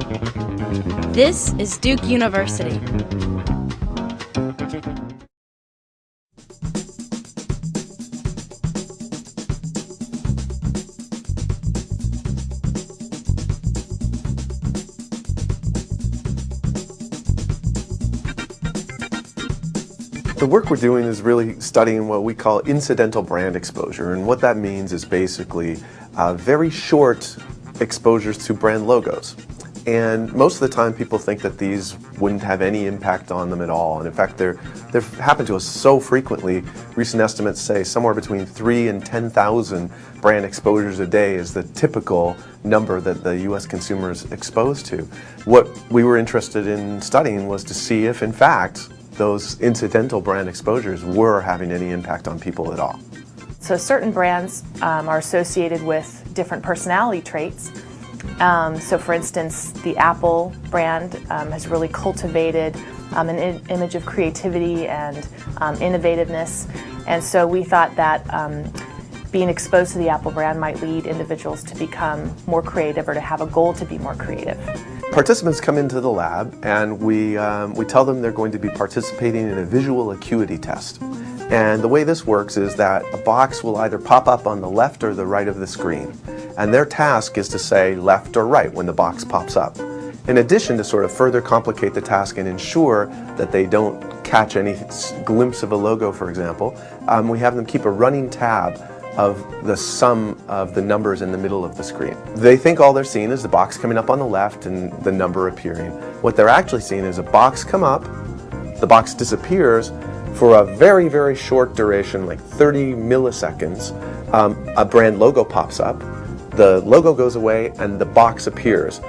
This is Duke University. The work we're doing is really studying what we call incidental brand exposure, and what that means is basically very short exposures to brand logos. And most of the time people think that these wouldn't have any impact on them at all, and in fact they've happened to us so frequently. Recent estimates say somewhere between 3,000 and 10,000 brand exposures a day is the typical number that the US consumer is exposed to. What we were interested in studying was to see if in fact those incidental brand exposures were having any impact on people at all. So certain brands are associated with different personality traits. So for instance, the Apple brand has really cultivated an image of creativity and innovativeness. And so we thought that being exposed to the Apple brand might lead individuals to become more creative or to have a goal to be more creative. Participants come into the lab and we tell them they're going to be participating in a visual acuity test. And the way this works is that a box will either pop up on the left or the right of the screen. And their task is to say left or right when the box pops up. In addition, to sort of further complicate the task and ensure that they don't catch any glimpse of a logo, for example, we have them keep a running tab of the sum of the numbers in the middle of the screen. They think all they're seeing is the box coming up on the left and the number appearing. What they're actually seeing is a box come up, the box disappears for a very, very short duration, like 30 milliseconds. A brand logo pops up, the logo goes away, and the box appears.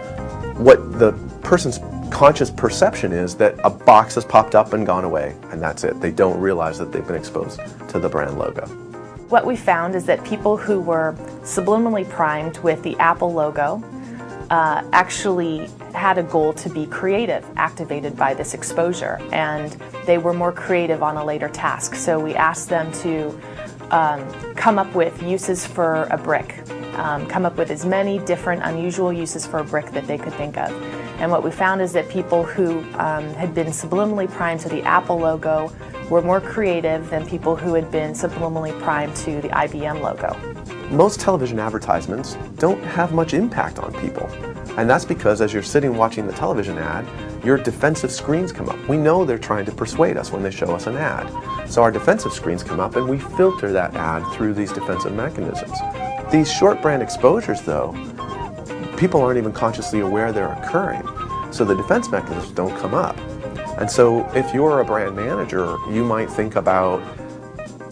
What the person's conscious perception is that a box has popped up and gone away, and that's it. They don't realize that they've been exposed to the brand logo. What we found is that people who were subliminally primed with the Apple logo actually had a goal to be creative, activated by this exposure, and they were more creative on a later task. So we asked them to come up with uses for a brick, come up with as many different unusual uses for a brick that they could think of. And what we found is that people who had been subliminally primed to the Apple logo were more creative than people who had been subliminally primed to the IBM logo. Most television advertisements don't have much impact on people. And that's because as you're sitting watching the television ad, your defensive screens come up. We know they're trying to persuade us when they show us an ad. So our defensive screens come up and we filter that ad through these defensive mechanisms. These short brand exposures, though, people aren't even consciously aware they're occurring. So the defense mechanisms don't come up. And so if you're a brand manager, you might think about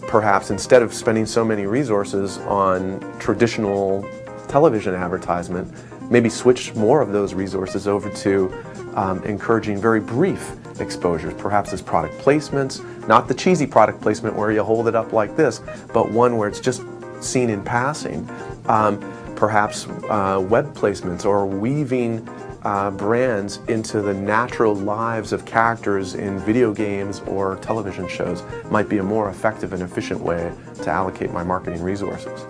perhaps instead of spending so many resources on traditional television advertisement, maybe switch more of those resources over to encouraging very brief exposures, perhaps as product placements, not the cheesy product placement where you hold it up like this, but one where it's just seen in passing. Perhaps web placements or weaving brands into the natural lives of characters in video games or television shows might be a more effective and efficient way to allocate my marketing resources.